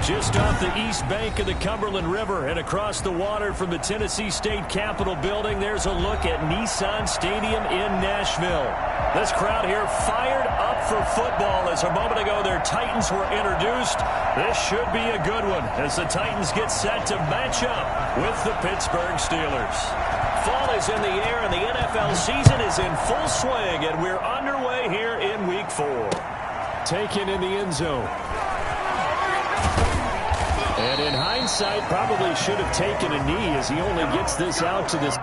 Just off the east bank of the Cumberland River and across the water from the Tennessee State Capitol building, there's a look at Nissan Stadium in Nashville. This crowd here fired up for football as a moment ago their Titans were introduced. This should be a good one as the Titans get set to match up with the Pittsburgh Steelers. Fall is in the air and the NFL season is in full swing, and we're underway here in Week 4. Taken in the end zone. And in hindsight, probably should have taken a knee as he only gets this out to this.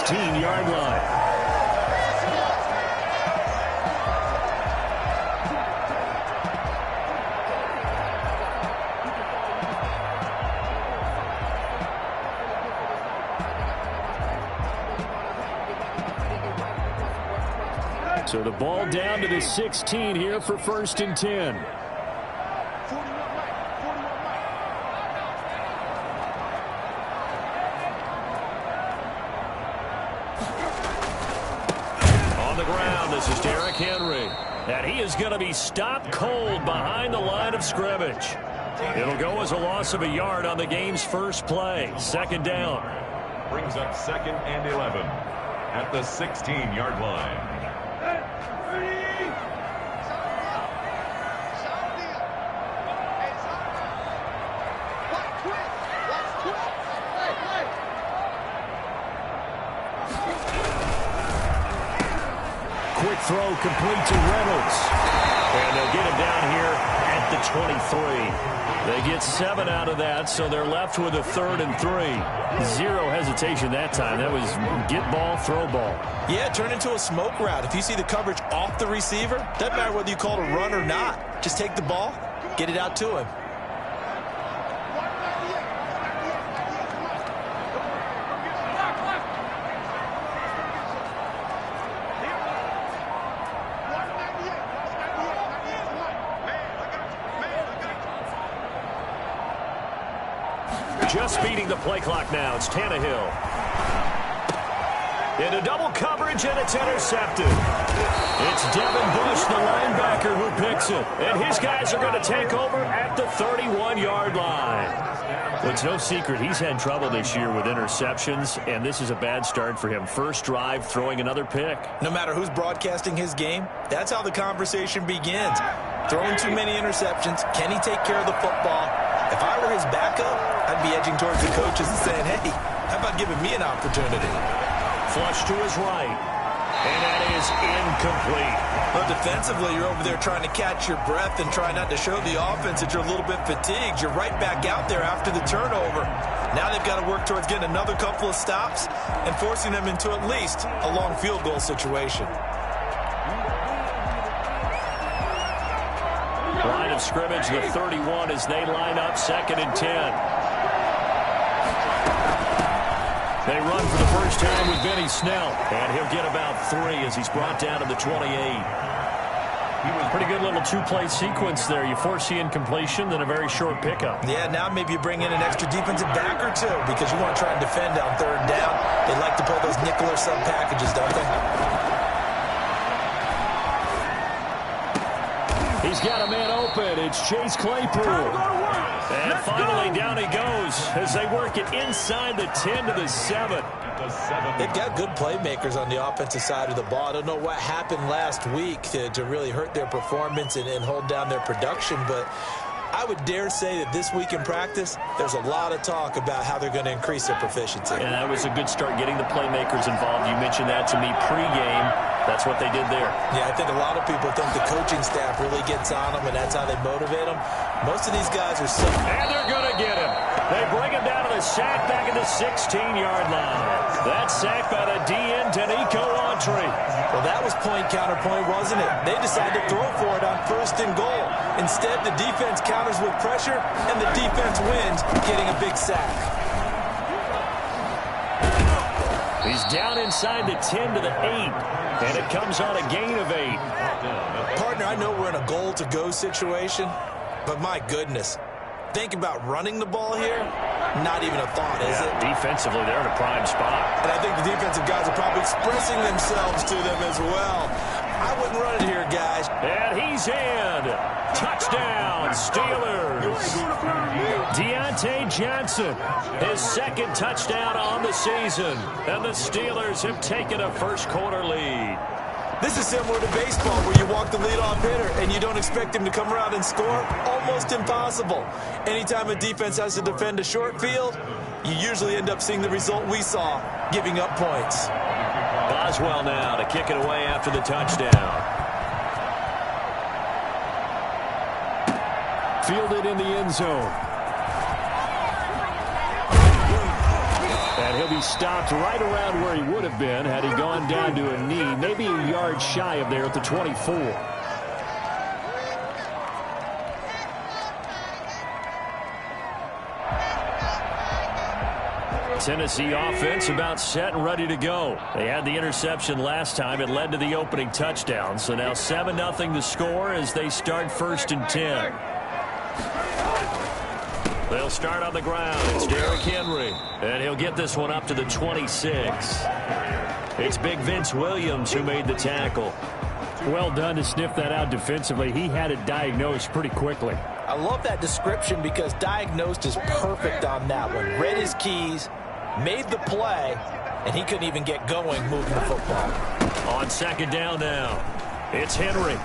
Yard line. So the ball down to the 16 here for 1st and 10. And he is going to be stopped cold behind the line of scrimmage. It'll go as a loss of a yard on the game's first play. 2nd down. Brings up 2nd and 11 at the 16-yard line. Quick throw complete to Reynolds. And they'll get him down here at the 23. They get 7 out of that, so they're left with a 3rd and 3. Zero hesitation that time. That was get ball, throw ball. Yeah, turn into a smoke route. If you see the coverage off the receiver, doesn't matter whether you call it a run or not. Just take the ball, get it out to him. Just beating the play clock now. It's Tannehill. Into double coverage, and it's intercepted. It's Devin Bush, the linebacker, who picks it. And his guys are going to take over at the 31-yard line. Well, it's no secret he's had trouble this year with interceptions, and this is a bad start for him. First drive, throwing another pick. No matter who's broadcasting his game, that's how the conversation begins. Throwing too many interceptions. Can he take care of the football? If I were his backup, I'd be edging towards the coaches and saying, hey, how about giving me an opportunity? Flush to his right. And that is incomplete. But defensively, you're over there trying to catch your breath and try not to show the offense that you're a little bit fatigued. You're right back out there after the turnover. Now they've got to work towards getting another couple of stops and forcing them into at least a long field goal situation. Line of scrimmage, the 31 as they line up 2nd and 10. They run for the first time with Benny Snell, and he'll get about 3 as he's brought down to the 28. Pretty good little two-play sequence there. You force the incompletion, then a very short pickup. Yeah, now maybe you bring in an extra defensive back or two because you want to try and defend on 3rd down. They like to play those nickel or sub packages, don't they? He's got a man open. It's Chase Claypool. And finally down he goes as they work it inside the 10 to the 7. They've got good playmakers on the offensive side of the ball. I don't know what happened last week to really hurt their performance and hold down their production, but I would dare say that this week in practice, there's a lot of talk about how they're going to increase their proficiency. And that was a good start getting the playmakers involved. You mentioned that to me pregame. That's what they did there. Yeah, I think a lot of people think the coaching staff really gets on them, and that's how they motivate them. Most of these guys are so... And they're going to get him. They bring him down to the sack back at the 16-yard line. That sack by the DN, Danico Autry. Well, that was point counterpoint, wasn't it? They decided to throw for it on 1st and goal. Instead, the defense counters with pressure, and the defense wins, getting a big sack. He's down inside the 10 to the 8, and it comes on a gain of 8. Partner, I know we're in a goal-to-go situation, but my goodness, think about running the ball here. Not even a thought, is it? Defensively, they're in a prime spot. And I think the defensive guys are probably expressing themselves to them as well. I wouldn't run it here, guys. And he's in. Touchdown, Steelers. Deontay Johnson, his 2nd touchdown on the season. And the Steelers have taken a first-quarter lead. This is similar to baseball where you walk the leadoff hitter and you don't expect him to come around and score. Almost impossible. Anytime a defense has to defend a short field, you usually end up seeing the result we saw, giving up points. Boswell now to kick it away after the touchdown. Fielded in the end zone. And he'll be stopped right around where he would have been had he gone down to a knee, maybe a yard shy of there at the 24. Tennessee offense about set and ready to go. They had the interception last time. It led to the opening touchdown. So now 7-0 the score as they start 1st and 10. They'll start on the ground. It's Derrick Henry. And he'll get this one up to the 26. It's Big Vince Williams who made the tackle. Well done to sniff that out defensively. He had it diagnosed pretty quickly. I love that description because diagnosed is perfect on that one. Read his keys, made the play, and he couldn't even get going moving the football. On 2nd down now, it's Henry.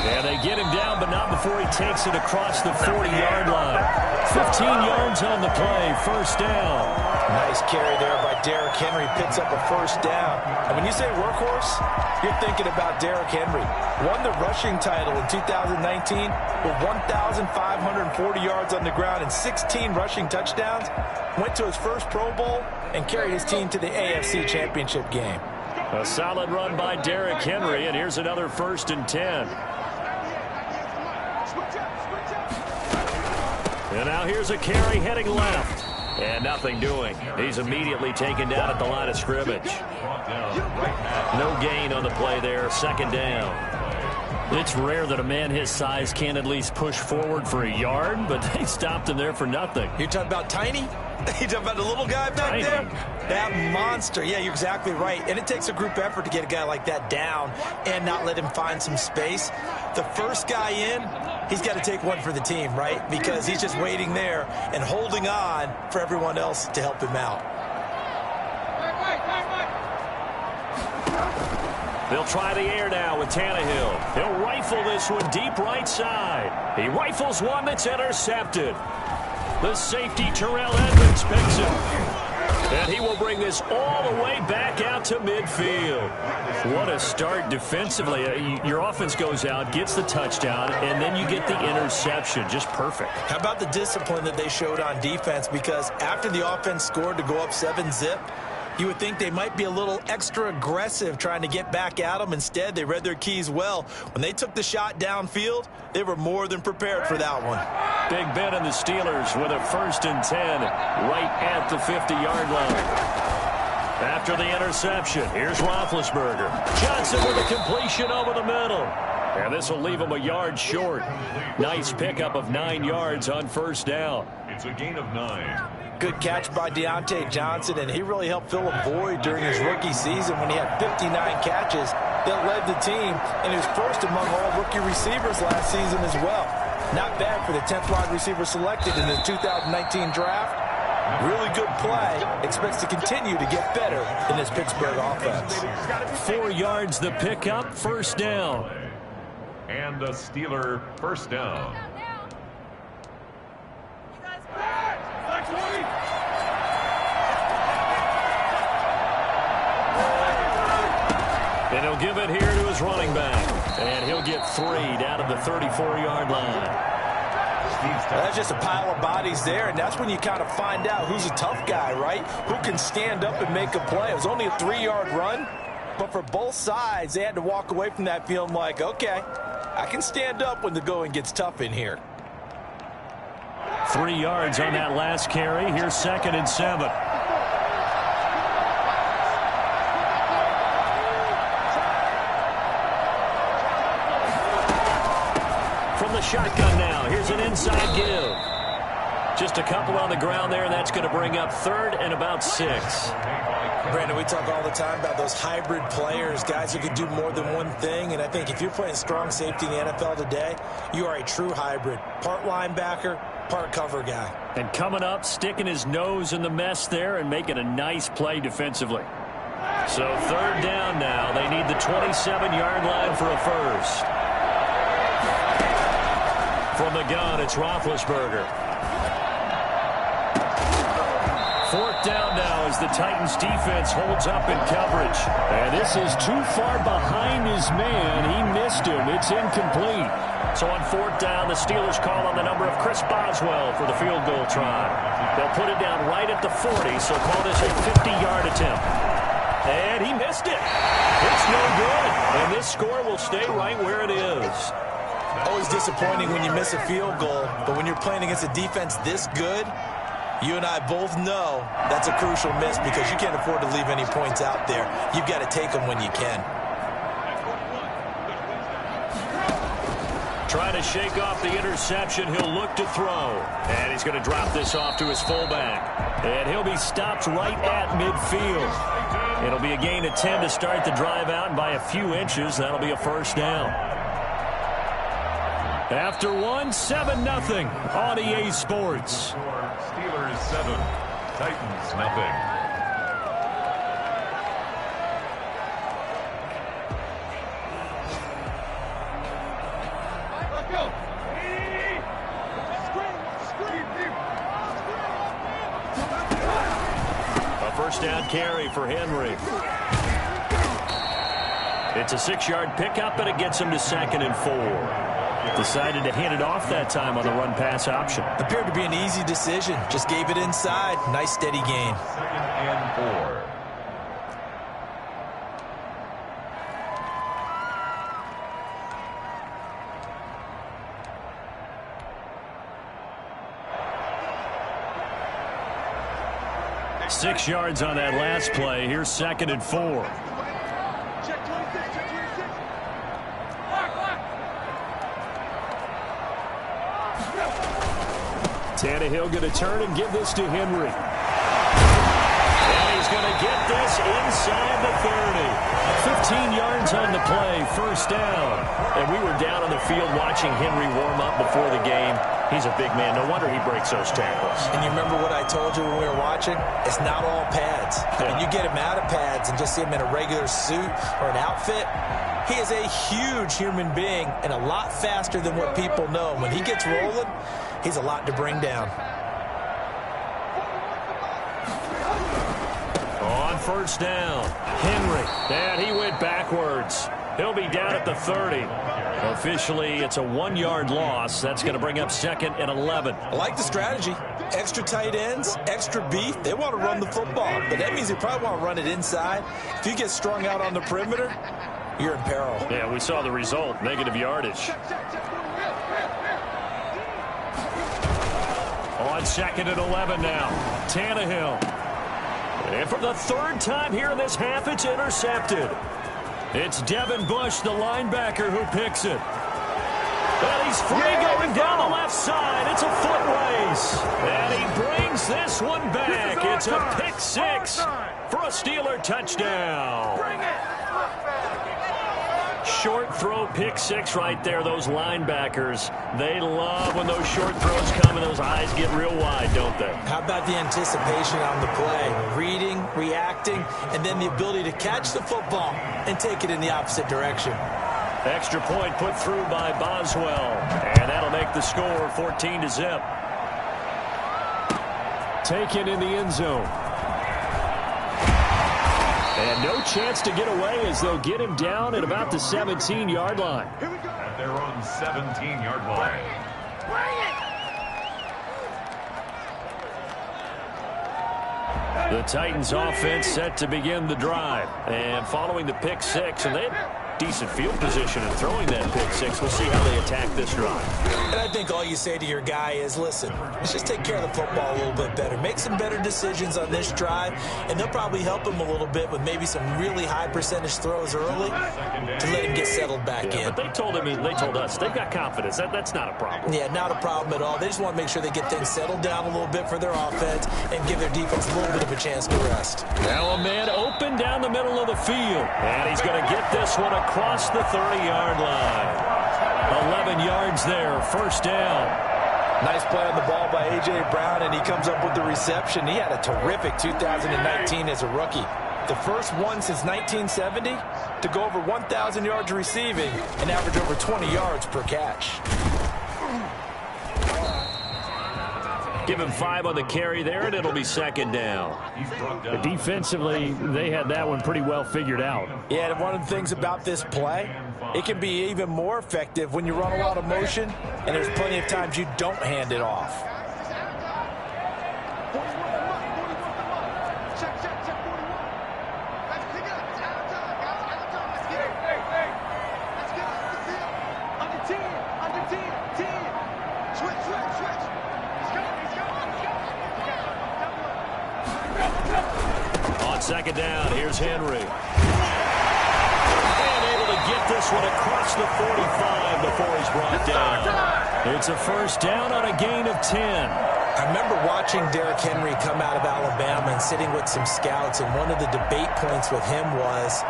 And they get him down, but not before he takes it across the 40-yard line. 15 yards on the play, 1st down. Nice carry there by Derrick Henry. Picks up a 1st down. And when you say workhorse, you're thinking about Derrick Henry. Won the rushing title in 2019 with 1,540 yards on the ground and 16 rushing touchdowns. Went to his first Pro Bowl and carried his team to the AFC Championship game. A solid run by Derrick Henry, and here's another 1st and 10. And now here's a carry heading left. And nothing doing. He's immediately taken down at the line of scrimmage. No gain on the play there. 2nd down. It's rare that a man his size can't at least push forward for a yard, but they stopped him there for nothing. You're talking about Tiny? You're talking about the little guy back there? That monster. Yeah, you're exactly right. And it takes a group effort to get a guy like that down and not let him find some space. The first guy in, he's got to take one for the team, right? Because he's just waiting there and holding on for everyone else to help him out. They'll try the air now with Tannehill. He'll rifle this one deep right side. He rifles one that's intercepted. The safety, Terrell Edmonds, picks him. And he will bring this all the way back out to midfield. What a start defensively. Your offense goes out, gets the touchdown, and then you get the interception. Just perfect. How about the discipline that they showed on defense? Because after the offense scored to go up 7-zip, you would think they might be a little extra aggressive trying to get back at them. Instead, they read their keys well. When they took the shot downfield, they were more than prepared for that one. Big Ben and the Steelers with a 1st and 10 right at the 50-yard line. After the interception, here's Roethlisberger. Johnson with a completion over the middle. And this will leave him a yard short. Nice pickup of 9 yards on 1st down. It's a gain of 9. Good catch by Deontay Johnson, and he really helped fill a void during his rookie season when he had 59 catches that led the team, and he was first among all rookie receivers last season as well. Not bad for the 10th wide receiver selected in the 2019 draft. Really good play. Expects to continue to get better in this Pittsburgh offense. 4 yards the pickup, 1st down. And a Steeler 1st down. And he'll give it here to his running back. And he'll get 3 down at the 34-yard line. That's just a pile of bodies there, and that's when you kind of find out who's a tough guy, right? Who can stand up and make a play. It was only a 3-yard run, but for both sides, they had to walk away from that feeling like, okay, I can stand up when the going gets tough in here. 3 yards on that last carry. Here's 2nd and 7. From the shotgun now, here's an inside give. Just a couple on the ground there, and that's going to bring up 3rd and about 6. Brandon, we talk all the time about those hybrid players, guys who can do more than one thing, and I think if you're playing strong safety in the NFL today, you are a true hybrid. Part linebacker, part cover guy. And coming up, sticking his nose in the mess there and making a nice play defensively. So 3rd down now. They need the 27-yard line for a first. From the gun, it's Roethlisberger. 4th down now as the Titans defense holds up in coverage. And this is too far behind his man. He missed him. It's incomplete. So on 4th down, the Steelers call on the number of Chris Boswell for the field goal try. They'll put it down right at the 40, so call this a 50-yard attempt. And he missed it. It's no good. And this score will stay right where it is. Always disappointing when you miss a field goal, but when you're playing against a defense this good, you and I both know that's a crucial miss because you can't afford to leave any points out there. You've got to take them when you can. Trying to shake off the interception. He'll look to throw. And he's going to drop this off to his fullback. And he'll be stopped right at midfield. It'll be a gain of 10 to start the drive out, and by a few inches, that'll be a first down. After 7-0 on EA Sports. Steelers 7, Titans nothing. A first down carry for Henry. It's a 6-yard pickup, and it gets him to 2nd and 4. Decided to hand it off that time on the run-pass option. Appeared to be an easy decision. Just gave it inside. Nice, steady gain. 2nd and 4. Six yards on that last play. Here's 2nd and 4. Tannehill going to turn and give this to Henry. And he's going to get this inside the 30. 15 yards on the play, first down. And we were down on the field watching Henry warm up before the game. He's a big man. No wonder he breaks those tackles. And you remember what I told you when we were watching? It's not all pads. I mean, you get him out of pads and just see him in a regular suit or an outfit. He is a huge human being and a lot faster than what people know. When he gets rolling, he's a lot to bring down. On first down, Henry. And he went backwards. He'll be down at the 30. Officially, it's a 1-yard loss. That's going to bring up 2nd and 11. I like the strategy. Extra tight ends, extra beef. They want to run the football, but that means they probably want to run it inside. If you get strung out on the perimeter, you're in peril. Yeah, we saw the result, negative yardage. On 2nd and 11 now, Tannehill. And for the 3rd time here in this half, it's intercepted. It's Devin Bush, the linebacker, who picks it. And he's free going down the left side. It's a foot race. And he brings this one back. It's a pick six for a Steeler touchdown. Short throw, pick six right there. Those linebackers, they love when those short throws come and those eyes get real wide, don't they? How about the anticipation on the play? Reading, reacting, and then the ability to catch the football and take it in the opposite direction. Extra point put through by Boswell. And that'll make the score 14-0. Taken in the end zone. And no chance to get away as they'll get him down at about the 17-yard line. At their own 17-yard line. The Titans offense set to begin the drive. And following the pick six, and they had decent field position in throwing that pick six. We'll see how they attack this drive. And I think all you say to your guy is, listen, let's just take care of the football a little bit better. Make some better decisions on this drive, and they'll probably help him a little bit with maybe some really high percentage throws early to let him get settled back in. But they told us they've got confidence. That's not a problem. Yeah, not a problem at all. They just want to make sure they get things settled down a little bit for their offense and give their defense a little bit of a chance to rest. Now a man open down the middle of the field. And he's going to get this one across the 30-yard line. 11 yards there, first down. Nice play on the ball by A.J. Brown, and he comes up with the reception. He had a terrific 2019 as a rookie. The first one since 1970 to go over 1,000 yards receiving and average over 20 yards per catch. Give him 5 on the carry there, and it'll be second down. Defensively, they had that one pretty well figured out. Yeah, and one of the things about this play, it can be even more effective when you run a lot of motion, and there's plenty of times you don't hand it off. Second down, here's Henry. And able to get this one across the 45 before he's brought down. It's a first down on a gain of 10. I remember watching Derrick Henry come out of Alabama and sitting with some scouts, and one of the debate points with him was,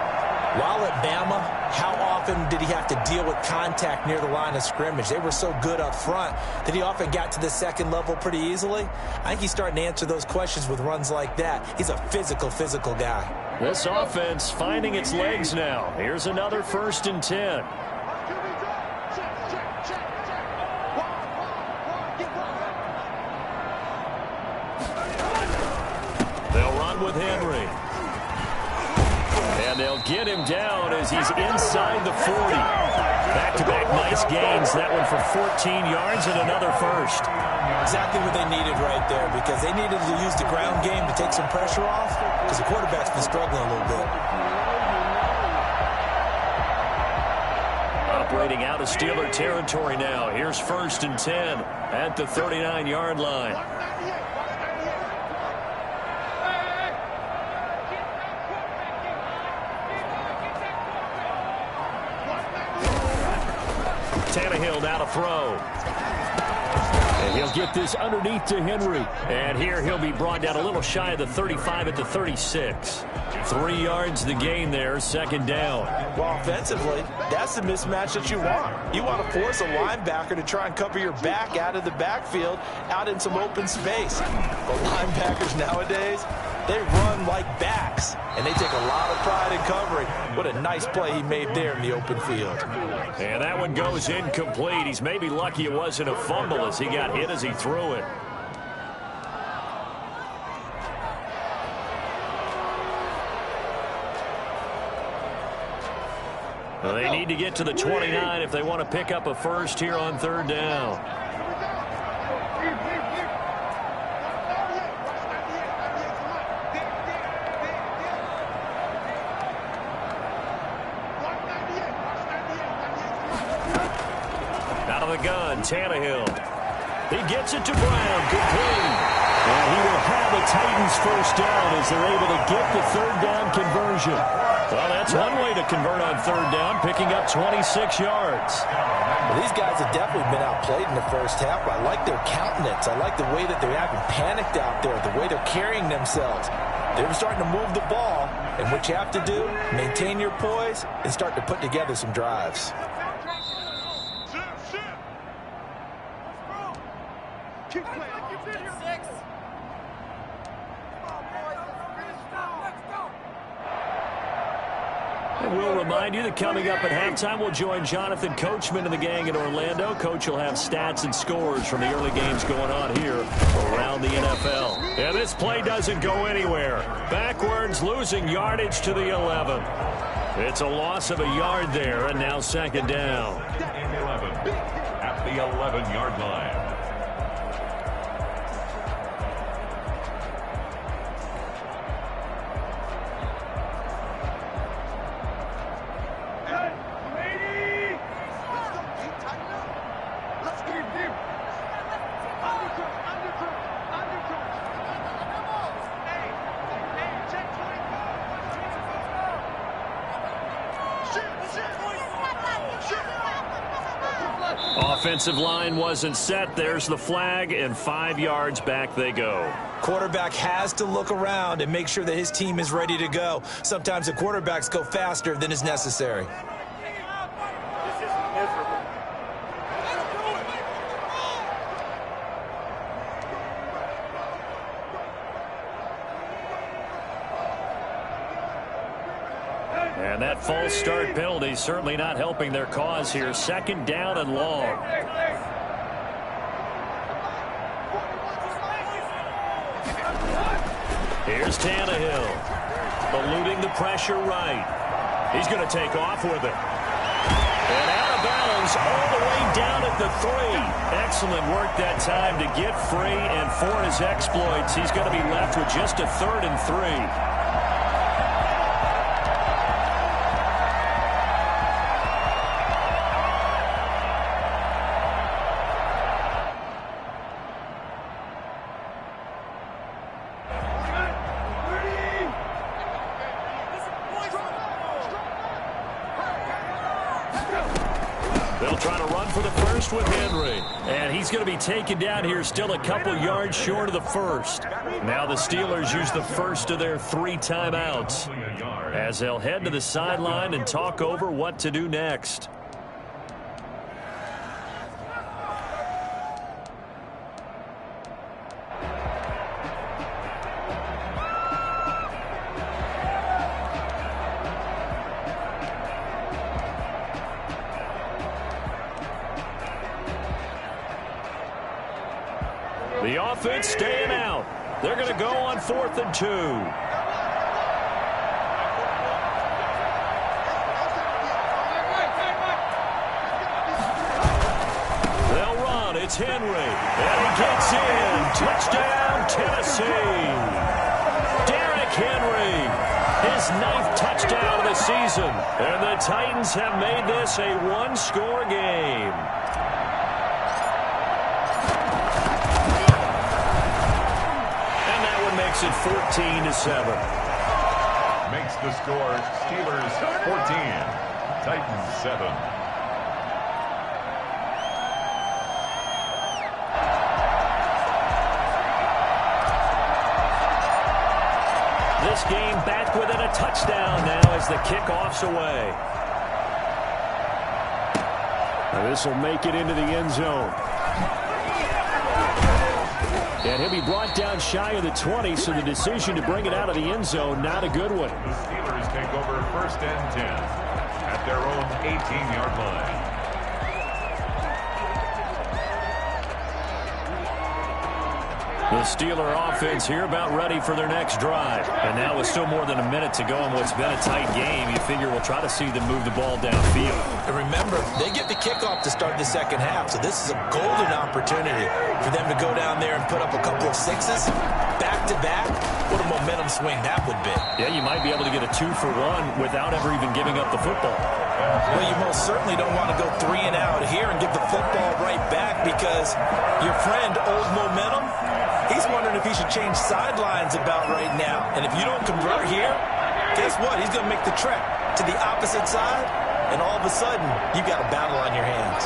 while at Bama, how often did he have to deal with contact near the line of scrimmage? They were so good up front that he often got to the second level pretty easily. I think he's starting to answer those questions with runs like that. He's a physical guy. This offense finding its legs now. Here's another first and 10. They'll run with Henry. And they'll get him down as he's inside the 40. Back-to-back nice gains. That one for 14 yards and another first. Exactly what they needed right there, because they needed to use the ground game to take some pressure off, because the quarterback's been struggling a little bit. Operating out of Steeler territory now. Here's first and 10 at the 39-yard line. Tannehill now to throw. And he'll get this underneath to Henry. And here he'll be brought down a little shy of the 35 at the 36. 3 yards the gain there, second down. Well, offensively, that's the mismatch that you want. You want to force a linebacker to try and cover your back out of the backfield, out in some open space. But linebackers nowadays, they run like backs, and they take a lot of pride in covering. What a nice play he made there in the open field. And that one goes incomplete. He's maybe lucky it wasn't a fumble as he got hit as he threw it. Well, they need to get to the 29 if they want to pick up a first here on third down. Out of the gun, Tannehill. He gets it to Brown. Good play. And he will have the Titans first down as they're able to get the third down conversion. Well, that's one way to convert on third down, picking up 26 yards. Well, these guys have definitely been outplayed in the first half. I like their countenance. I like the way that they're having panicked out there, the way they're carrying themselves. They're starting to move the ball, and what you have to do, maintain your poise and start to put together some drives. And we'll remind you that coming up at halftime, we'll join Jonathan Coachman and the gang in Orlando. Coach will have stats and scores from the early games going on here around the NFL. And this play doesn't go anywhere. Backwards, losing yardage to the 11. It's a loss of a yard there, and now second down. And 11 at the 11-yard line. offensive line wasn't set. There's the flag, and 5 yards back they go. Quarterback has to look around and make sure that his team is ready to go. Sometimes the quarterbacks go faster than is necessary. And that false start penalty certainly not helping their cause here. 2nd down and long. Here's Tannehill, eluding the pressure right. He's going to take off with it. And out of bounds all the way down at the 3. Excellent work that time to get free, and for his exploits, he's going to be left with just a 3rd and 3. They'll try to run for the first with Henry. And he's going to be taken down here, still a couple yards short of the first. Now the Steelers use the first of their 3 timeouts as they'll head to the sideline and talk over what to do next. The offense staying out. They're going to go on 4th and 2. They'll run. It's Henry. And he gets in. Touchdown, Tennessee. Derrick Henry. His 9th touchdown of the season. And the Titans have made this a 1-score game. Makes it 14-7. Makes the score Steelers 14, Titans 7. This game back within a touchdown now as the kickoff's away. Now this will make it into the end zone. And he'll be brought down shy of the 20, so the decision to bring it out of the end zone, not a good one. The Steelers take over 1st and 10 at their own 18-yard line. The Steeler offense here about ready for their next drive. And now with still more than a minute to go in what's been a tight game, you figure we'll try to see them move the ball downfield. And remember, they get the kickoff to start the second half, so this is a golden opportunity for them to go down there and put up a couple of 6s back-to-back. What a momentum swing that would be. Yeah, you might be able to get a 2-for-1 without ever even giving up the football. Well, you most certainly don't want to go 3 and out here and give the football right back, because your friend, Old Momentum, he's wondering if he should change sidelines about right now. And if you don't convert here, guess what? He's going to make the trek to the opposite side, and all of a sudden, you've got a battle on your hands.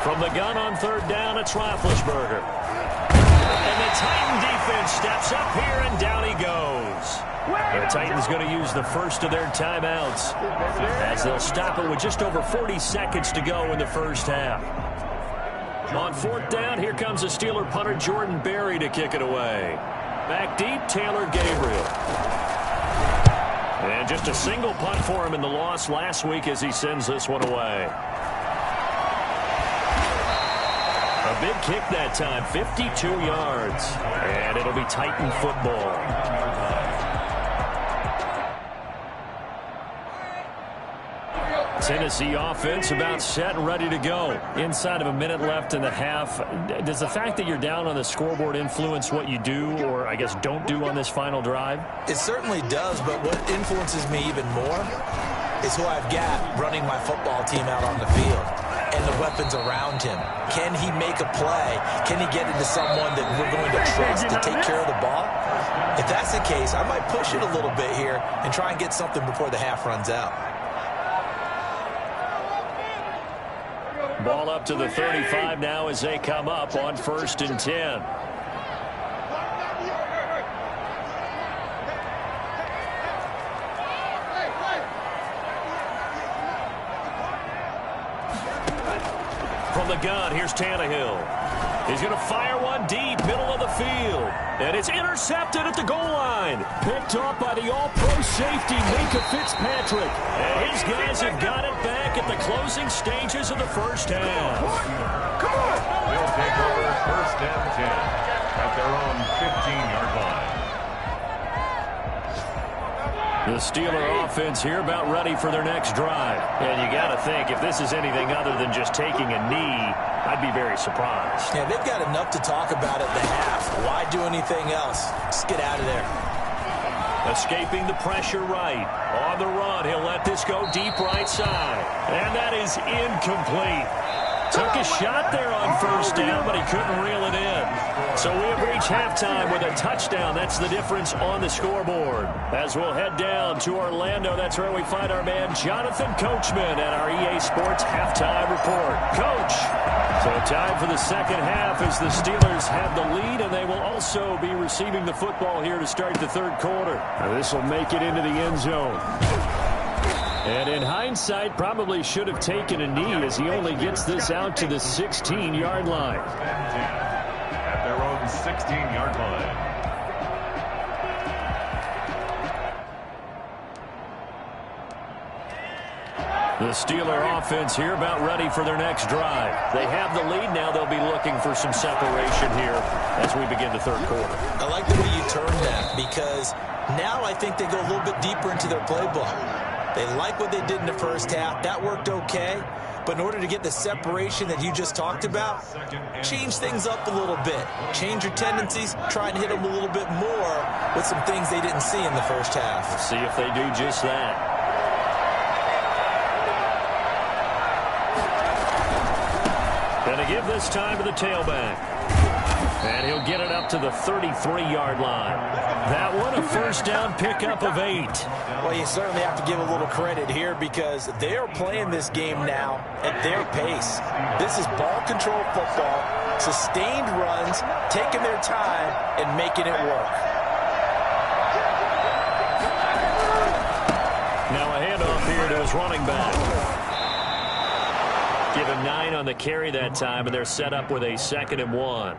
From the gun on 3rd down, it's Roethlisberger. And the Titan defense steps up here, and down he goes. The Titans going to use the first of their timeouts as they'll stop it with just over 40 seconds to go in the first half. On 4th down, here comes the Steeler punter Jordan Berry to kick it away. Back deep, Taylor Gabriel. And just a single punt for him in the loss last week as he sends this one away. A big kick that time, 52 yards. And it'll be Titan football. Tennessee offense about set and ready to go. Inside of a minute left in the half. Does the fact that you're down on the scoreboard influence what you do, or I guess don't do, on this final drive? It certainly does, but what influences me even more is who I've got running my football team out on the field and the weapons around him. Can he make a play? Can he get into someone that we're going to trust to take care of the ball? If that's the case, I might push it a little bit here and try and get something before the half runs out. Ball up to the 35 now as they come up on 1st and 10. From the gun, here's Tannehill. He's going to fire one deep, middle of the field. And it's intercepted at the goal line. Picked off by the all-pro safety, Minka Fitzpatrick. And his guys have got it back at the closing stages of the first half. Come on. They'll take over 1st and 10 at their own 15-yard line. The Steeler offense here about ready for their next drive. And you got to think, if this is anything other than just taking a knee, I'd be very surprised. Yeah, they've got enough to talk about at the half. Why do anything else? Just get out of there. Escaping the pressure right. On the run, he'll let this go deep right side. And that is incomplete. Took a shot there on 1st down, but he couldn't reel it in. So we have reached halftime with a touchdown. That's the difference on the scoreboard. As we'll head down to Orlando, that's where we find our man Jonathan Coachman at our EA Sports Halftime Report. Coach, so time for the second half as the Steelers have the lead, and they will also be receiving the football here to start the third quarter. This will make it into the end zone. And in hindsight, probably should have taken a knee as he only gets this out to the 16-yard line. At their own 16-yard line. The Steeler offense here about ready for their next drive. They have the lead now. They'll be looking for some separation here as we begin the third quarter. I like the way you turned that because now I think they go a little bit deeper into their playbook. They like what they did in the first half. That worked okay. But in order to get the separation that you just talked about, change things up a little bit. Change your tendencies. Try and hit them a little bit more with some things they didn't see in the first half. Let's see if they do just that. Gonna give this time to the tailback. And he'll get it up to the 33-yard line. That one, a 1st down pickup of 8. Well, you certainly have to give a little credit here because they are playing this game now at their pace. This is ball control football, sustained runs, taking their time and making it work. Now a handoff here to his running back. Give him 9 on the carry that time, and they're set up with a 2nd and 1.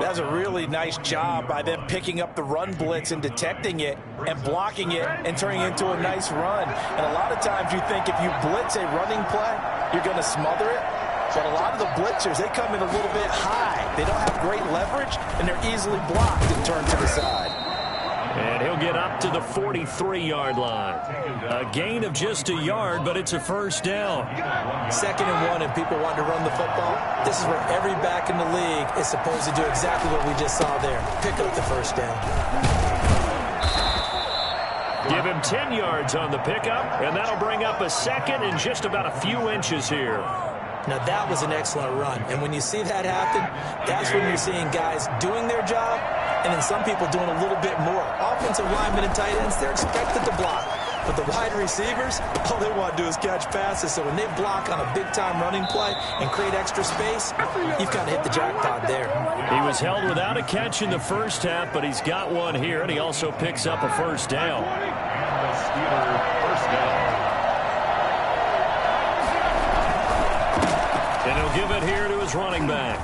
That's a really nice job by them picking up the run blitz and detecting it and blocking it and turning it into a nice run. And a lot of times you think if you blitz a running play, you're going to smother it. But a lot of the blitzers, they come in a little bit high. They don't have great leverage, and they're easily blocked and turned to the side. And he'll get up to the 43-yard line. A gain of just a yard, but it's a 1st down. 2nd and 1, and people want to run the football. This is where every back in the league is supposed to do exactly what we just saw there. Pick up the 1st down. Give him 10 yards on the pickup, and that'll bring up a 2nd and just about a few inches here. Now, that was an excellent run. And when you see that happen, that's when you're seeing guys doing their job and then some people doing a little bit more. Offensive linemen and tight ends, they're expected to block. But the wide receivers, all they want to do is catch passes. So when they block on a big-time running play and create extra space, you've got to hit the jackpot there. He was held without a catch in the first half, but he's got one here, and he also picks up a 1st down. The Steeler 1st down. And he'll give it here to his running back.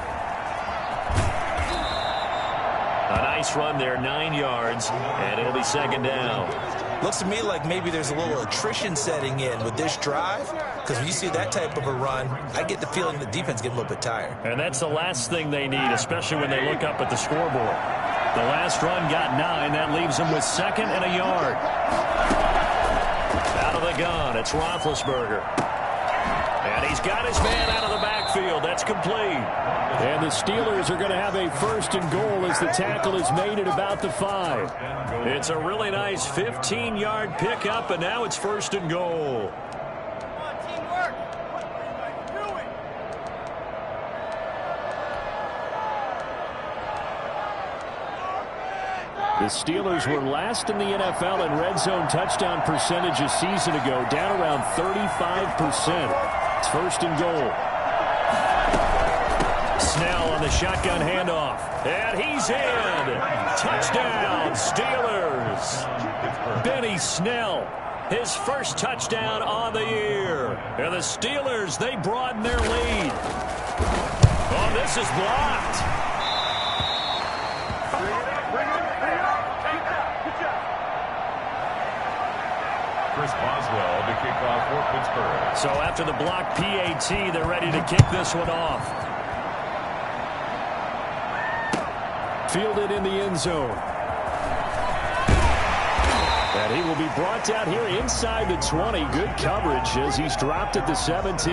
A nice run there, 9 yards, and it'll be 2nd down. Looks to me like maybe there's a little attrition setting in with this drive, because when you see that type of a run, I get the feeling the defense getting a little bit tired. And that's the last thing they need, especially when they look up at the scoreboard. The last run got 9. That leaves them with 2nd and a yard. Out of the gun, it's Roethlisberger. And he's got his man out of the backfield. That's complete. And the Steelers are going to have a 1st and goal as the tackle is made at about the 5. It's a really nice 15-yard pickup, and now it's 1st and goal. The Steelers were last in the NFL in red zone touchdown percentage a season ago, down around 35%. It's 1st and goal. Snell on the shotgun handoff. And he's in. Touchdown, Steelers. Benny Snell, his first touchdown on the year. And the Steelers, they broaden their lead. Oh, this is blocked. Chris Boswell to kick off for Pittsburgh. So after the block PAT, they're ready to kick this one off. Fielded in the end zone. And he will be brought down here inside the 20. Good coverage as he's dropped at the 17.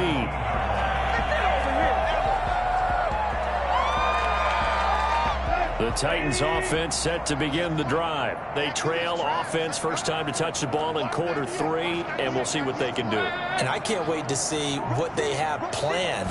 The Titans offense set to begin the drive. They trail offense first time to touch the ball in quarter 3, and we'll see what they can do. And I can't wait to see what they have planned,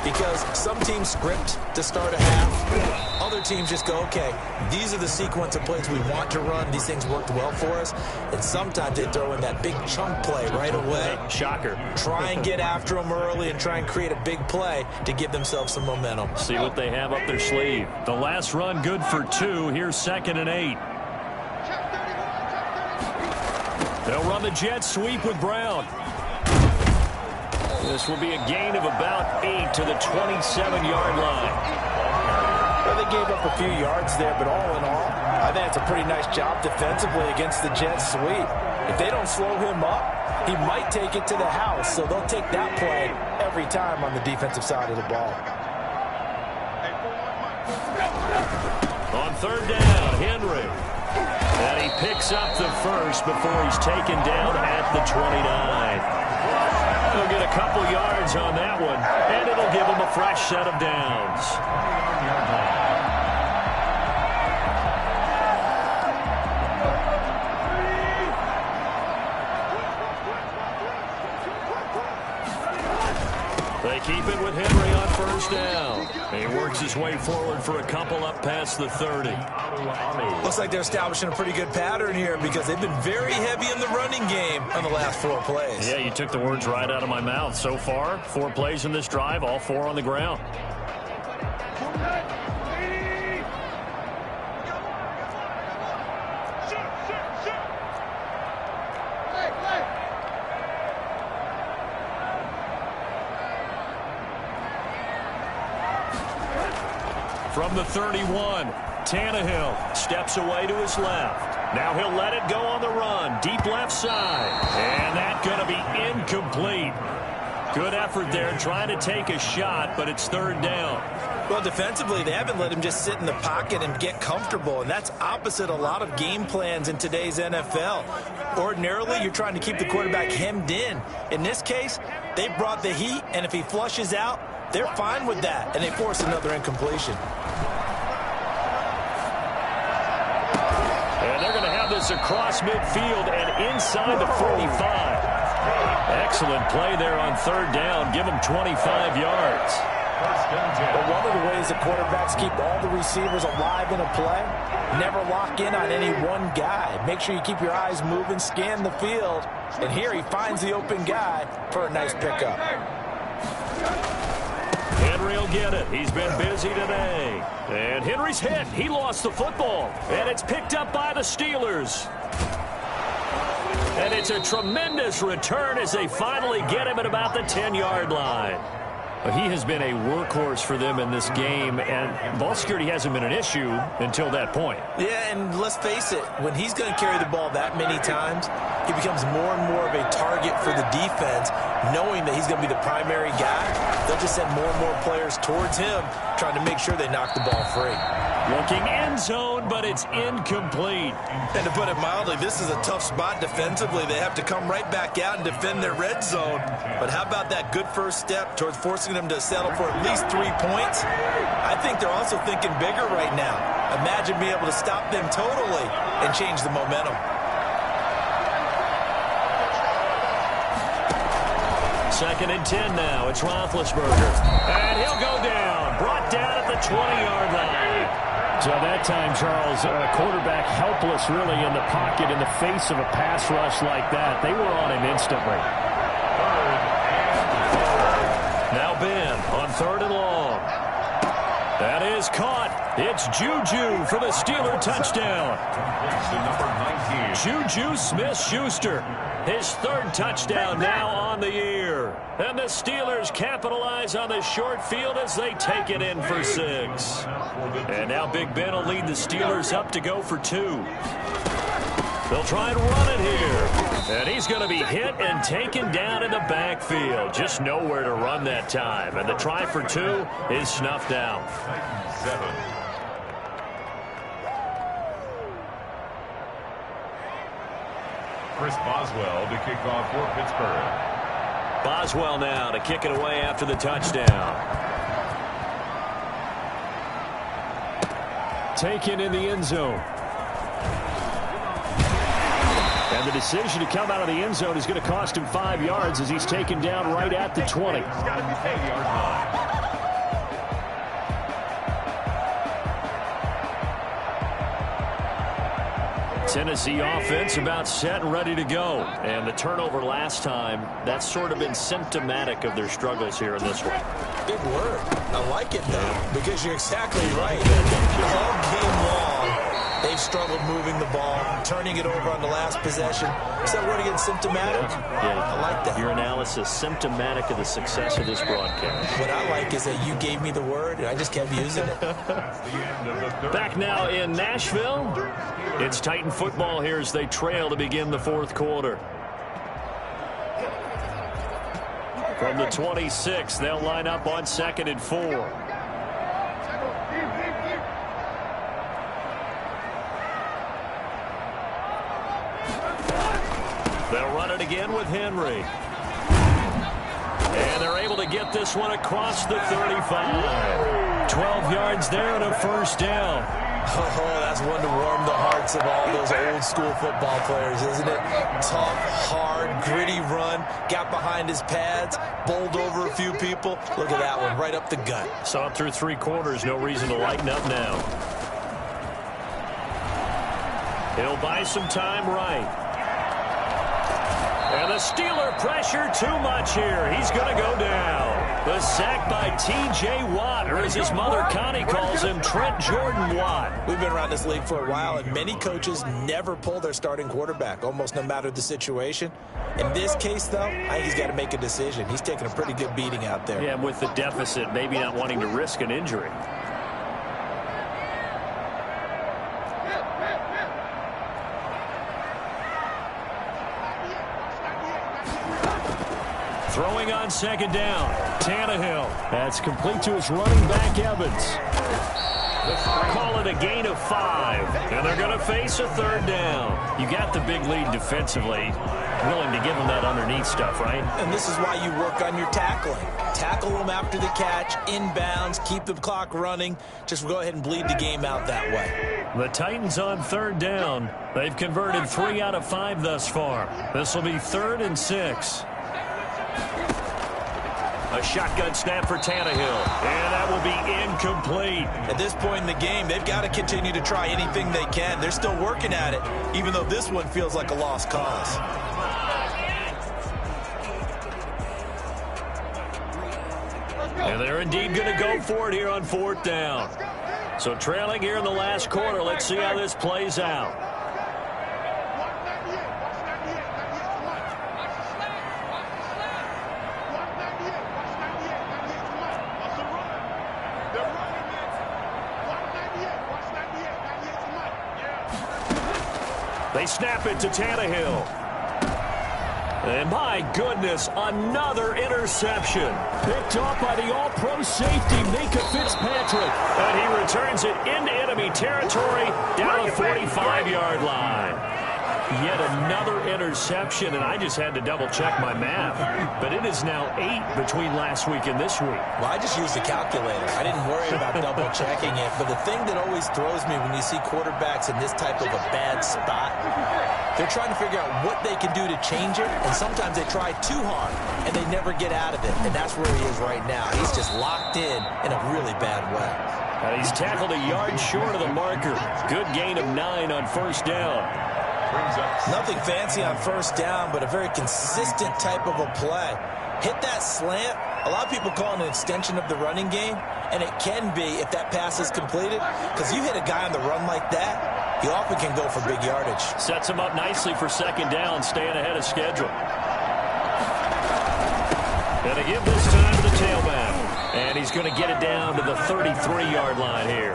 because some teams script to start a half. Other teams just go, okay, these are the sequence of plays we want to run. These things worked well for us. And sometimes they throw in that big chunk play right away. Shocker. Try and get after them early and try and create a big play to give themselves some momentum. See what they have up their sleeve. The last run good for 2. Here's 2nd and 8. They'll run the jet sweep with Brown. This will be a gain of about 8 to the 27-yard line. Well, they gave up a few yards there, but all in all, I think it's a pretty nice job defensively against the jet sweep. If they don't slow him up, he might take it to the house, so they'll take that play every time on the defensive side of the ball. On 3rd down, Henry. And he picks up the first before he's taken down at the 29. He'll get a couple yards on that one, and it'll give him a fresh set of downs. They keep it with Henry on 1st down. He works his way forward for a couple up past the 30. Looks like they're establishing a pretty good pattern here, because they've been very heavy in the running game on the last 4 plays. Yeah, you took the words right out of my mouth. So far, 4 plays in this drive, all 4 on the ground. From the 31, Tannehill steps away to his left. Now he'll let it go on the run, deep left side. And that's going to be incomplete. Good effort there, trying to take a shot, but it's 3rd down. Well, defensively, they haven't let him just sit in the pocket and get comfortable, and that's opposite a lot of game plans in today's NFL. Ordinarily, you're trying to keep the quarterback hemmed in. In this case, they brought the heat, and if he flushes out, they're fine with that, and they force another incompletion. And they're going to have this across midfield and inside the 45. Excellent play there on 3rd down. Give them 25 yards. But one of the ways the quarterbacks keep all the receivers alive in a play, never lock in on any one guy. Make sure you keep your eyes moving, scan the field, and here he finds the open guy for a nice pickup. Henry will get it. He's been busy today. And Henry's hit. He lost the football. And it's picked up by the Steelers. And it's a tremendous return as they finally get him at about the 10-yard line. He has been a workhorse for them in this game, and ball security hasn't been an issue until that point. Yeah, and let's face it, when he's going to carry the ball that many times, he becomes more and more of a target for the defense, knowing that he's going to be the primary guy. They'll just send more and more players towards him, trying to make sure they knock the ball free. Looking end zone, but it's incomplete. And to put it mildly, this is a tough spot defensively. They have to come right back out and defend their red zone. But how about that good first step towards forcing them to settle for at least 3 points? I think they're also thinking bigger right now. Imagine being able to stop them totally and change the momentum. 2nd and 10 now. It's Roethlisberger. And he'll go down. Brought down at the 20-yard line. So that time, Charles, quarterback helpless really in the pocket in the face of a pass rush like that. They were on him instantly. Now Ben on 3rd and long. That is caught. It's Juju for the Steeler touchdown. Juju Smith-Schuster, his third touchdown now on the year. And the Steelers capitalize on the short field as they take it in for 6. And now Big Ben will lead the Steelers up to go for 2. They'll try and run it here. And he's going to be hit and taken down in the backfield. Just nowhere to run that time. And the try for 2 is snuffed out. 7. Chris Boswell to kick off for Pittsburgh. Boswell now to kick it away after the touchdown. Taken in the end zone. And the decision to come out of the end zone is going to cost him 5 yards as he's taken down right at the 20. He's got to be 8-yard line. Tennessee offense about set and ready to go. And the turnover last time, that's sort of been symptomatic of their struggles here in this one. Big word. I like it, though, because you're exactly right. All game long, they've struggled moving the ball, turning it over on the last possession. Is that word again, symptomatic? Yeah. I like that. Your analysis, symptomatic of the success of this broadcast. What I like is that you gave me the word, and I just kept using it. Back now in Nashville, it's Titan football here as they trail to begin the fourth quarter. From the 26, they'll line up on 2nd and 4. They'll run it again with Henry. And they're able to get this one across the 35. 12 yards there and a first down. Oh, that's one to warm the hearts of all those old school football players, isn't it? Tough, hard, gritty run. Got behind his pads, bowled over a few people. Look at that one, right up the gut. Saw it through 3 quarters. No reason to lighten up now. He'll buy some time right. And the Steeler pressure too much here. He's going to go down. The sack by T.J. Watt, or as his mother Connie calls him, Trent Jordan Watt. We've been around this league for a while, and many coaches never pull their starting quarterback, almost no matter the situation. In this case, though, I think he's got to make a decision. He's taking a pretty good beating out there. Yeah, with the deficit, maybe not wanting to risk an injury. Throwing on 2nd down. Tannehill. That's complete to his running back, Evans. Call it a gain of 5. And they're going to face a 3rd down. You got the big lead defensively. Willing to give them that underneath stuff, right? And this is why you work on your tackling. Tackle them after the catch, inbounds, keep the clock running. Just go ahead and bleed the game out that way. The Titans on 3rd down. They've converted 3 out of 5 thus far. This will be 3rd and 6. A shotgun snap for Tannehill, and that will be incomplete. At this point in the game, they've got to continue to try anything they can. They're still working at it, even though this one feels like a lost cause. And they're indeed going to go for it here on 4th down. So trailing here in the last quarter, let's see how this plays out. They snap it to Tannehill. And my goodness, another interception. Picked off by the all-pro safety, Minka Fitzpatrick. And he returns it into enemy territory down the 45-yard line. Yet another interception, and I just had to double-check my math. But it is now 8 between last week and this week. Well, I just used the calculator. I didn't worry about double-checking it. But the thing that always throws me when you see quarterbacks in this type of a bad spot, they're trying to figure out what they can do to change it, and sometimes they try too hard, and they never get out of it. And that's where he is right now. He's just locked in a really bad way. And he's tackled a yard short of the marker. Good gain of 9 on 1st down. Nothing fancy on 1st down, but a very consistent type of a play. Hit that slant, A lot of people call it an extension of the running game, and it can be if that pass is completed, because you hit a guy on the run like that, he often can go for big yardage. Sets him up nicely for second down, staying ahead of schedule. And to give this time to the tailback. And he's going to get it down to the 33-yard line here.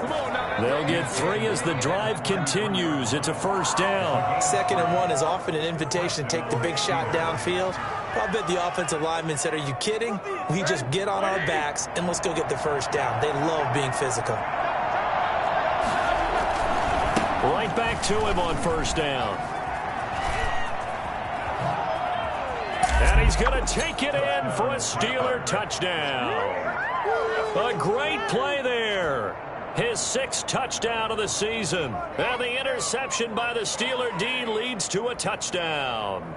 They'll get 3 as the drive continues. It's a first down. 2nd and 1 is often an invitation to take the big shot downfield. I bet the offensive lineman said, are you kidding? We just get on our backs and let's go get the first down. They love being physical. Right back to him on first down. And he's going to take it in for a Steeler touchdown. A great play there. His 6th touchdown of the season. And the interception by the Steeler D leads to a touchdown.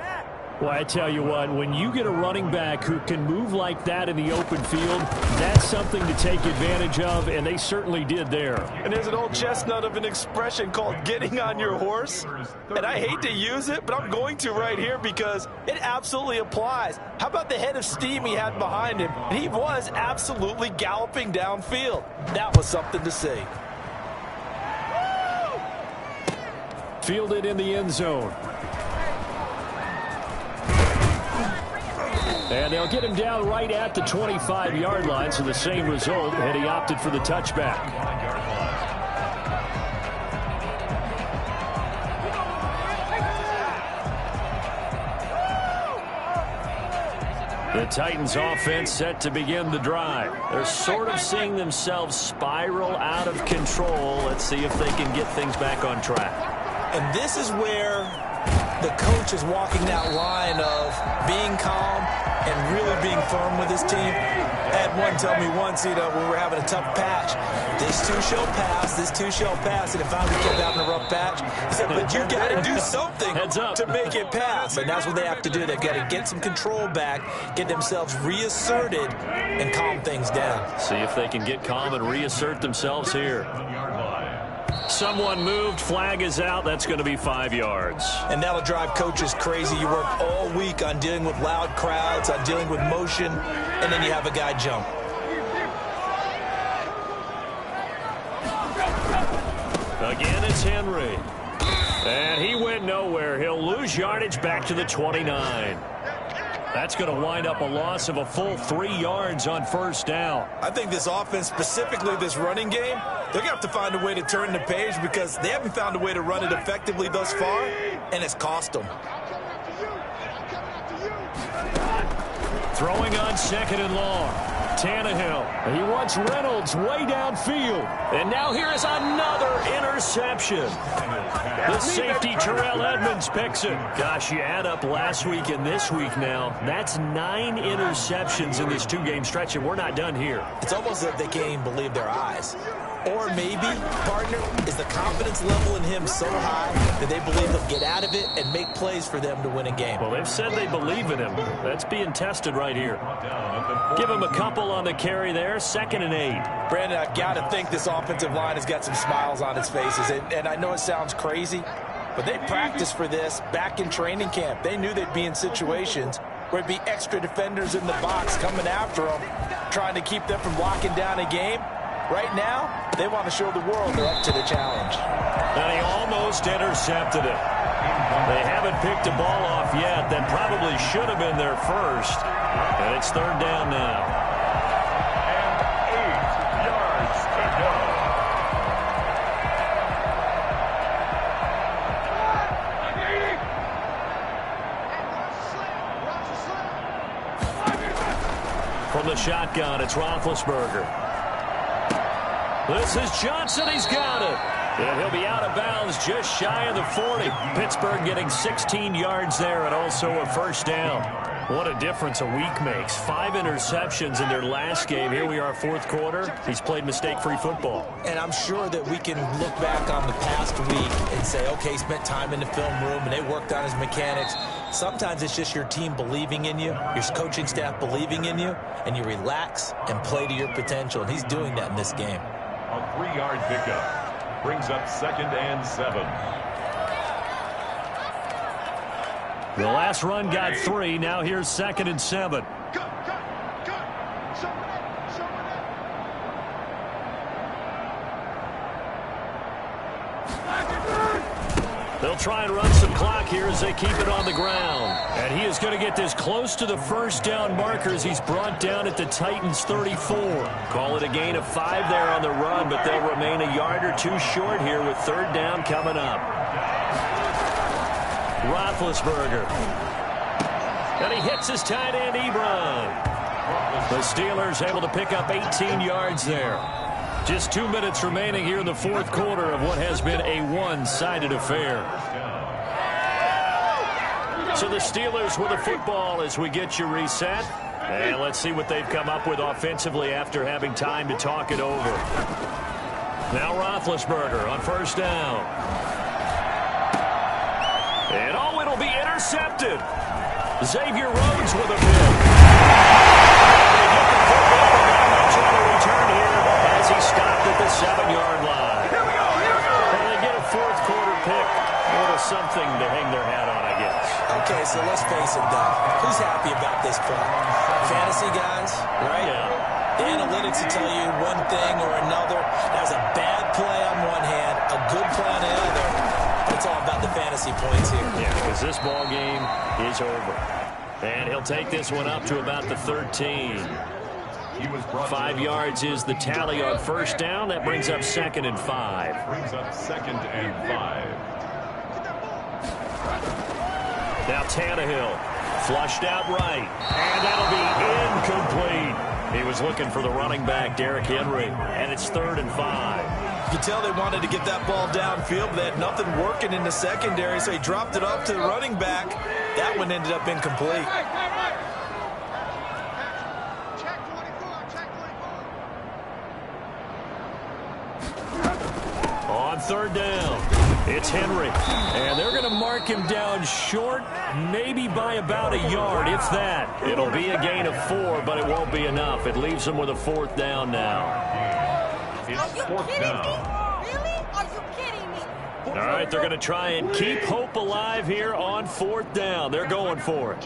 Well, I tell you what, when you get a running back who can move like that in the open field, that's something to take advantage of, and they certainly did there. And there's an old chestnut of an expression called getting on your horse. And I hate to use it, but I'm going to right here because it absolutely applies. How about the head of steam he had behind him? And he was absolutely galloping downfield. That was something to see. Fielded in the end zone. And they'll get him down right at the 25-yard line, so the same result, and he opted for the touchback. The Titans offense set to begin the drive. They're sort of seeing themselves spiral out of control. Let's see if they can get things back on track. And this is where the coach is walking that line of being calm and really being firm with his team. I had one tell me once, when we were having a tough patch, this too shall pass, this too shall pass, and if I kept having a rough patch, he said, but you got to do something to make it pass. And that's what they have to do. They've got to get some control back, get themselves reasserted, and calm things down. See if they can get calm and reassert themselves here. Someone moved, flag is out, that's going to be 5 yards. And that'll drive coaches crazy. You work all week on dealing with loud crowds, on dealing with motion, and then you have a guy jump. Again, it's Henry. And he went nowhere. He'll lose yardage back to the 29. That's going to wind up a loss of a full 3 yards on first down. I think this offense, specifically this running game, they're going to have to find a way to turn the page because they haven't found a way to run it effectively thus far, and it's cost them. Throwing on 2nd and long. Tannehill. He wants Reynolds way downfield. And now here is another interception. The safety, Terrell Edmonds, picks it. Gosh, you add up last week and this week now. That's 9 interceptions in this 2-game stretch, and we're not done here. It's almost like they can't even believe their eyes. Or maybe, partner, is the confidence level in him so high that they believe he'll get out of it and make plays for them to win a game. Well, they've said they believe in him. That's being tested right here. Give him a couple on the carry there. 2nd and 8. Brandon, I've got to think this offensive line has got some smiles on its faces. And I know it sounds crazy, but they practiced for this back in training camp. They knew they'd be in situations where it'd be extra defenders in the box coming after them, trying to keep them from locking down a game. Right now, they want to show the world they're up to the challenge. And he almost intercepted it. They haven't picked a ball off yet. That probably should have been their first. And it's 3rd down now. And 8 yards to go. From the shotgun, it's Roethlisberger. This is Johnson. He's got it. And he'll be out of bounds just shy of the 40. Pittsburgh getting 16 yards there and also a first down. What a difference a week makes. 5 interceptions in their last game. Here we are, 4th quarter. He's played mistake-free football. And I'm sure that we can look back on the past week and say, okay, he spent time in the film room and they worked on his mechanics. Sometimes it's just your team believing in you, your coaching staff believing in you, and you relax and play to your potential. And he's doing that in this game. A 3-yard pickup brings up 2nd and 7. The last run got 3. Now here's 2nd and 7. try and run some clock here as they keep it on the ground. And he is going to get this close to the first down markers. He's brought down at the Titans' 34. Call it a gain of 5 there on the run, but they'll remain a yard or two short here with third down coming up. Roethlisberger. And he hits his tight end, Ebron. The Steelers able to pick up 18 yards there. Just 2 minutes remaining here in the fourth quarter of what has been a one-sided affair. So the Steelers with the football as we get you reset. And let's see what they've come up with offensively after having time to talk it over. Now Roethlisberger on first down. And oh, it'll be intercepted. Xavier Rhodes with a pick. Return here as he stopped at the 7-yard line. And they get a fourth quarter pick. A little something to hang their hat on, I guess. Okay, so let's face it, though. Who's happy about this play? Fantasy guys, right? Yeah. The analytics will tell you one thing or another. That was a bad play on one hand, a good play on the other. But it's all about the fantasy points here. Yeah, because this ball game is over. And he'll take this one up to about the 13. 5 yards is the tally on first down. That brings up 2nd and 5. Brings up 2nd and 5. Now Tannehill flushed out right. And that'll be incomplete. He was looking for the running back, Derrick Henry. And it's 3rd and 5. You can tell they wanted to get that ball downfield, but they had nothing working in the secondary, so he dropped it off to the running back. That one ended up incomplete. On third down, it's Henry. And they're going to mark him down short, maybe by about a yard, if that. It'll be a gain of 4, but it won't be enough. It leaves them with a 4th down now. It's 4th down. Really? Are you kidding me? All right, they're going to try and keep hope alive here on 4th down. They're going for it.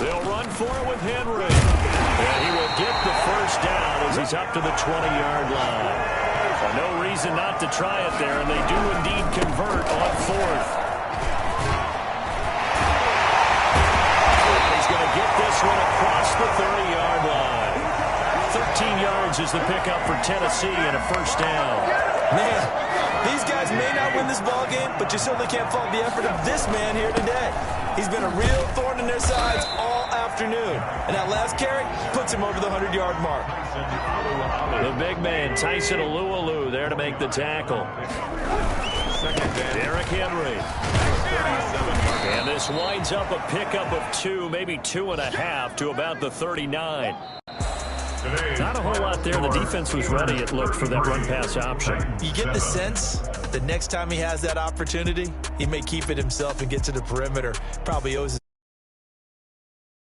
They'll run for it with Henry. And he will get the first down as he's up to the 20-yard line. Well, no reason not to try it there, and they do indeed convert on 4th. He's going to get this one across the 30-yard line. 13 yards is the pickup for Tennessee and a first down. Man, these guys may not win this ball game, but you certainly can't fault the effort of this man here today. He's been a real thorn in their sides all afternoon. And that last carry puts him over the 100-yard mark. The big man, Tyson Alualu, there to make the tackle. Derrick Henry. And this winds up a pickup of 2, maybe 2.5 to about the 39. Not a whole lot there. The defense was ready, it looked, for that run-pass option. You get the sense that next time he has that opportunity, he may keep it himself and get to the perimeter. Probably owes